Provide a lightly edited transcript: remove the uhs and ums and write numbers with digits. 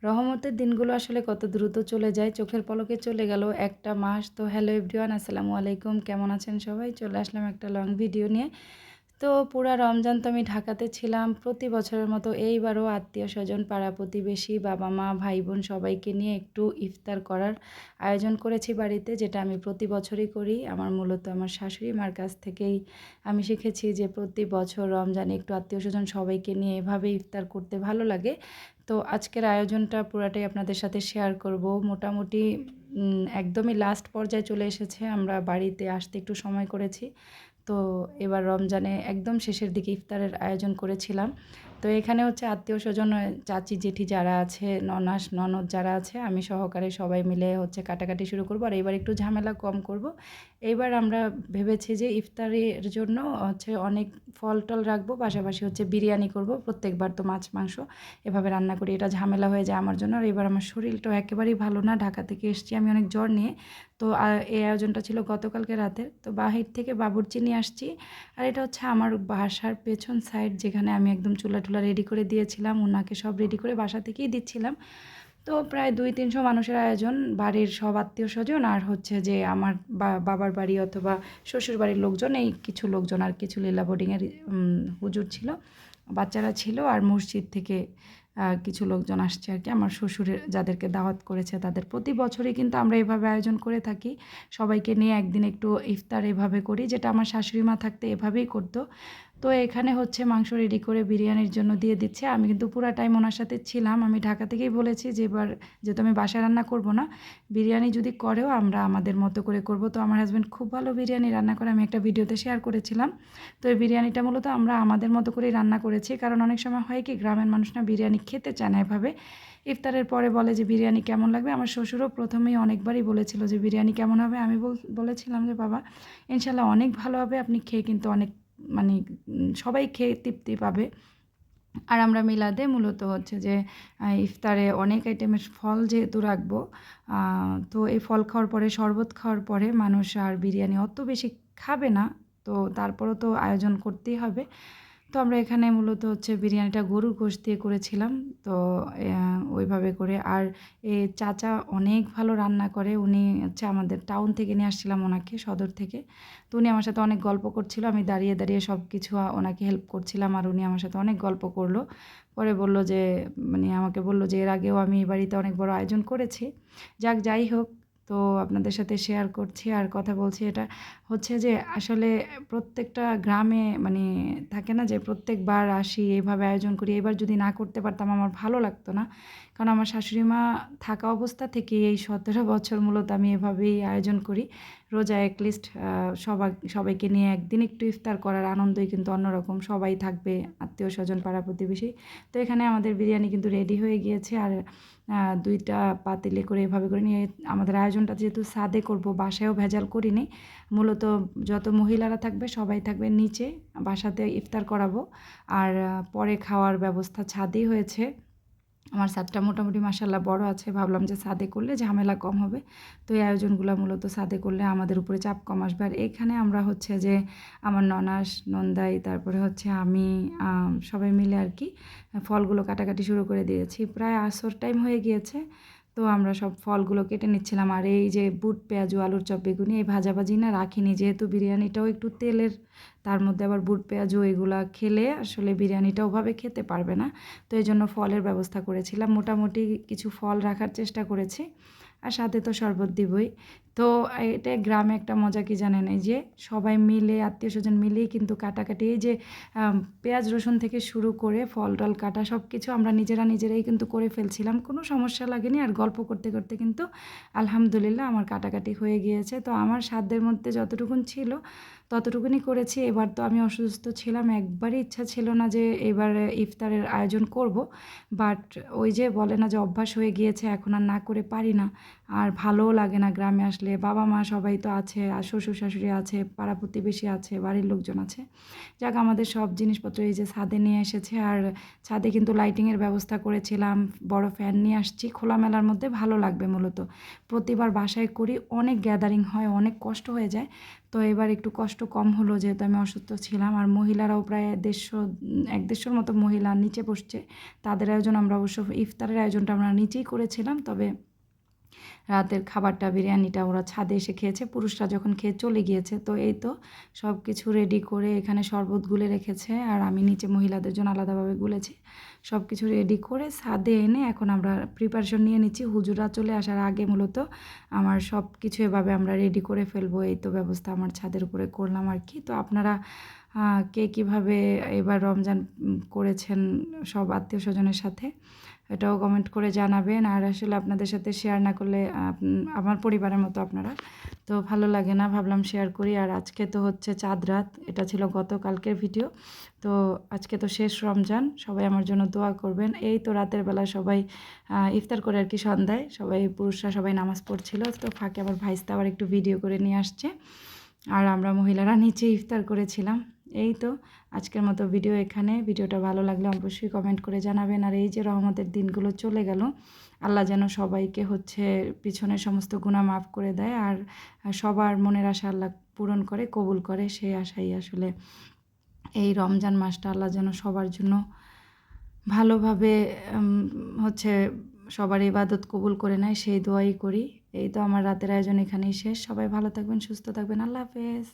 রহমতের দিনগুলো আসলে কত দ্রুত চলে যায়, চোখের পলকে চলে গেল একটা মাস। তো হ্যালো এভরিওয়ান, আসসালামু আলাইকুম। কেমন আছেন সবাই? চলে আসলাম একটা লং ভিডিও নিয়ে। তো পুরা রমজান তো আমি ঢাকাতে ছিলাম। প্রতি বছরের মতো এইবারও আত্মীয়স্বজন, পাড়া প্রতিবেশী, বাবা মা, ভাই বোন সবাইকে নিয়ে একটু ইফতার করার আয়োজন করেছি বাড়িতে, যেটা আমি প্রতি বছরই করি। মূলত আমার শাশুড়ি মার কাছ থেকেই আমি শিখেছি যে প্রতি বছর রমজানে একটু আত্মীয়স্বজন সবাইকে নিয়ে এভাবে ইফতার করতে ভালো লাগে। তো আজকের আয়োজনটা পুরাটাই আপনাদের সাথে শেয়ার করব। মোটামুটি একদমই লাস্ট পর্যায়ে চলে এসেছে। আমরা বাড়িতে আসতে একটু সময় করেছি। তো এবার রমজানে একদম শেষের দিকে ইফতারের আয়োজন করেছিলাম। তো এখানে হচ্ছে আত্মীয়স্বজন, চাচি জেঠি যারা আছে, ননাস ননদ যারা আছে, আমি সহকারে সবাই মিলে হচ্ছে কাটাকাটি শুরু করব। আর এবার একটু ঝামেলা কম করব। এইবার আমরা ভেবেছি যে ইফতারের জন্য হচ্ছে অনেক ফল টল রাখবো, পাশাপাশি হচ্ছে বিরিয়ানি করব। প্রত্যেকবার তো মাছ মাংস এভাবে রান্না করি, এটা ঝামেলা হয়ে যায় আমার জন্য। আর এবার আমার শরীরটাও একেবারেই ভালো না, ঢাকা থেকে এসেছি আমি অনেক জ্বর নিয়ে। তো এই আয়োজনটা ছিল গতকালকে রাতের। তো বাহির থেকে বাবুর্চি নিয়ে আসছি। আর এটা হচ্ছে আমার বাসার পেছন সাইড, যেখানে আমি একদম চুলা টুলা রেডি করে দিয়েছিলাম, ওনাকে সব রেডি করে বাসা থেকেই দিচ্ছিলাম। তো প্রায় 200-300 মানুষের আয়োজন, বাড়ির সব আত্মীয় স্বজন আর হচ্ছে যে আমার বাবার বাড়ি অথবা শ্বশুর বাড়ির লোকজন, এই কিছু লোকজন আর কিছু লীলা বোর্ডিংয়ের হুজুর ছিল, বাচ্চারা ছিল, আর মসজিদ থেকে কিছু লোকজন আসছে আর কি। আমার শ্বশুরের যাদেরকে দাওয়াত করেছে তাদের। প্রতি বছরই কিন্তু আমরা এভাবে আয়োজন করে থাকি, সবাইকে নিয়ে একদিন একটু ইফতার এভাবে করি, যেটা আমার শাশুড়ি মা থাকতে এভাবেই করতো। তো এখানে হচ্ছে মাংস রেডি করে বিরিয়ানির জন্য দিয়ে দিচ্ছে। আমি কিন্তু পুরা টাইম ওনার সাথে ছিলাম। আমি ঢাকা থেকেই বলেছি যে এবার যেহেতু আমি বাসায় রান্না করব না, বিরিয়ানি যদি করেও আমরা আমাদের মতো করে করব। তো আমার হাজব্যান্ড খুব ভালো বিরিয়ানি রান্না করে, আমি একটা ভিডিওতে শেয়ার করেছিলাম। তো এই বিরিয়ানিটা মূলত আমরা আমাদের মতো করেই রান্না করেছি, কারণ অনেক সময় হয় কি গ্রামের মানুষ না বিরিয়ানি খেতে চায় না এভাবে। ইফতারের পরে বলে যে বিরিয়ানি কেমন লাগবে। আমার শ্বশুরও প্রথমেই অনেকবারই বলেছিল যে বিরিয়ানি কেমন হবে। আমি বলেছিলাম যে বাবা, ইনশাল্লাহ অনেক ভালো হবে, আপনি খেয়ে কিন্তু অনেক মানে সবাই খেয়ে তৃপ্তি পাবে। আর আমরা মিলাদে মূলত হচ্ছে যে ইফতারে অনেক আইটেমের ফল যেহেতু রাখবো, তো এই ফল খাওয়ার পরে, শরবত খাওয়ার পরে মানুষ আর বিরিয়ানি অত বেশি খাবে না। তো তারপরও তো আয়োজন করতেই হবে। তো আমরা এখানে মূলত হচ্ছে বিরিয়ানিটা গরুর গোশত দিয়ে করেছিলাম। তো ওইভাবে করে। আর চাচা অনেক ভালো রান্না করে। উনি হচ্ছে আমাদের টাউন থেকে নিয়ে আসছিলাম ওনাকে, সদর থেকে। তো উনি আমার সাথে অনেক গল্প করছিল, আমি দাঁড়িয়ে দাঁড়িয়ে সব কিছু ওনাকে হেল্প করছিলাম, আর উনি আমার সাথে অনেক গল্প করলো। পরে বলল যে, মানে আমাকে বলল যে এর আগেও আমি এই বাড়িতে অনেক বড় আয়োজন করেছি। যাই হোক, তো আপনাদের সাথে শেয়ার করছি আর কথা বলছি। এটা হচ্ছে যে আসলে প্রত্যেকটা গ্রামে মানে থাকে না যে প্রত্যেকবার আসি এইভাবে আয়োজন করি, এবার যদি না করতে পারতাম আমার ভালো লাগতো না। কারণ আমার শাশুড়ি মা থাকা অবস্থা থেকে এই 17 বছর মূলত আমি এভাবেই আয়োজন করি। রোজা অ্যাটলিস্ট সবাইকে নিয়ে একদিন একটু ইফতার করার আনন্দই কিন্তু অন্যরকম। সবাই থাকবে, আত্মীয় স্বজন, পাড়া প্রতিবেশী। তো এখানে আমাদের বিরিয়ানি কিন্তু রেডি হয়ে গিয়েছে। আর 2টা পাতিলে করে এভাবে করে নিয়ে আমাদের আয়োজনটা যেহেতু ছাদে করব, বাসায়ও ভেজাল করিনি। মূলত যত মহিলারা থাকবে সবাই থাকবে নিচে, বাসাতে ইফতার করাবো। আর পরে খাওয়ার ব্যবস্থা ছাদেই হয়েছে। আমার ছাদটা মোটামুটি মাশাআল্লাহ বড় আছে, ভাবলাম যে ছাদে করলে ঝামেলা কম হবে। তো এই আয়োজনগুলো মূলত ছাদে করলে আমাদের উপরে চাপ কম আসবে। আর এখানে আমরা হচ্ছে যে আমার ননাস নন্দাই, তারপরে হচ্ছে আমি, সবাই মিলে আর কি ফলগুলো কাটাকাটি শুরু করে দিয়েছি। প্রায় আসর টাইম হয়ে গিয়েছে। তো আমরা সব ফলগুলো কেটে নিচ্ছিলাম। আর এই যে বুট পেঁয়াজু, আলুর চপ, বেগুনি এই ভাজাভাজি না রাখিনি, যেহেতু বিরিয়ানিটাও একটু তেলের, তার মধ্যে আবার বুট পেঁয়াজু এগুলা খেলে আসলে বিরিয়ানিটা ওভাবে খেতে পারবে না। তো এই জন্য ফলের ব্যবস্থা করেছিলাম, মোটামুটি কিছু ফল রাখার চেষ্টা করেছি। আর সাথে তো শরবত দিবই। তো এটা গ্রামে একটা মজা কি জানেন, এই যে সবাই মিলে আত্মীয় স্বজন মিলেই কিন্তু কাটাকাটি, এই যে পেঁয়াজ রসুন থেকে শুরু করে ফল টল কাটা সব কিছু আমরা নিজেরাই কিন্তু করে ফেলছিলাম, কোনো সমস্যা লাগেনি। আর গল্প করতে করতে কিন্তু আলহামদুলিল্লাহ আমার কাটাকাটি হয়ে গিয়েছে। তো আমার সাধ্যের মধ্যে যতটুকুন ছিল ততটুকুনি করেছি। এবার তো আমি অসুস্থ ছিলাম, একবারই ইচ্ছা ছিল না যে এবার ইফতারের আয়োজন করব। বাট ওই যে বলে না যে অভ্যাস হয়ে গিয়েছে, এখন আর না করে পারি না। আর ভালোও লাগে না গ্রামে আসলে, বাবা মা সবাই তো আছে, আর শ্বশুর শাশুড়ি আছে, পাড়া প্রতিবেশী আছে, বাড়ির লোকজন আছে। যাক, আমাদের সব জিনিসপত্র এই যে ছাদে নিয়ে এসেছে। আর ছাদে কিন্তু লাইটিংয়ের ব্যবস্থা করেছিলাম, বড় ফ্যান নিয়ে আসছি। খোলামেলার মধ্যে ভালো লাগবে। মূলত প্রতিবার বাসায় করি, অনেক গ্যাদারিং হয়, অনেক কষ্ট হয়ে যায়। তো এবার একটু কষ্ট কম হলো যেহেতু আমি অসুস্থ ছিলাম। আর মহিলারাও প্রায় ১৫০ মতো মহিলা নিচে বসছে। তাদের আয়োজন আমরা অবশ্য ইফতারের আয়োজনটা আমরা নিচেই করেছিলাম। তবে রাতের খাবারটা বিরিয়ানিটা ওরা ছাদে এসে খেয়েছে। পুরুষরা যখন খেয়ে চলে গিয়েছে, তো এই তো সব কিছু রেডি করে এখানে শরবত গুলে রেখেছে আর আমি নিচে মহিলাদের জন্য আলাদাভাবে গুলেছি। সব কিছু রেডি করে ছাদে এনে এখন আমরা প্রিপারেশন নিয়ে নিচ্ছি। হুজুররা চলে আসার আগে মূলত আমার সব কিছু এভাবে আমরা রেডি করে ফেলবো। এই তো ব্যবস্থা আমার ছাদের উপরে করলাম আর কি। তো আপনারা কে কীভাবে এবার রমজান করেছেন সব আত্মীয়স্বজনের সাথে, এটাও কমেন্ট করে জানাবেন। আর আসলে আপনাদের সাথে শেয়ার না করলে আমার পরিবারের মতো আপনারা, তো ভালো লাগে না, ভাবলাম শেয়ার করি। আর আজকে তো হচ্ছে চাঁদ রাত, এটা ছিল গতকালকের ভিডিও। তো আজকে তো শেষ রমজান, সবাই আমার জন্য দোয়া করবেন। এই তো রাতের বেলা সবাই ইফতার করে আর কি, সন্ধ্যায় সবাই পুরুষরা সবাই নামাজ পড়ছিল, তো ফাঁকে আবার ভাইস্তা আবার একটু ভিডিও করে নিয়ে আসছে। আর আমরা মহিলারা নিচে ইফতার করেছিলাম। এই তো আজকের মতো ভিডিও এখানে। ভিডিওটা ভালো লাগলে অবশ্যই কমেন্ট করে জানাবেন। আর এই যে রহমতের দিনগুলো চলে গেল, আল্লাহ যেন সবাইকে হচ্ছে পিছনের সমস্ত গুনাহ মাফ করে দেয় আর সবার মনের আশা আল্লাহ পূরণ করে, কবুল করে, সেই আশাই আসলে এই রমজান মাসটা আল্লাহ যেন সবার জন্য ভালোভাবে হচ্ছে সবার ইবাদত কবুল করে নেয়, সেই দোয়াই করি। এই তো আমার রাতের আয়োজন এখানেই শেষ। সবাই ভালো থাকবেন, সুস্থ থাকবেন। আল্লাহ হাফেজ।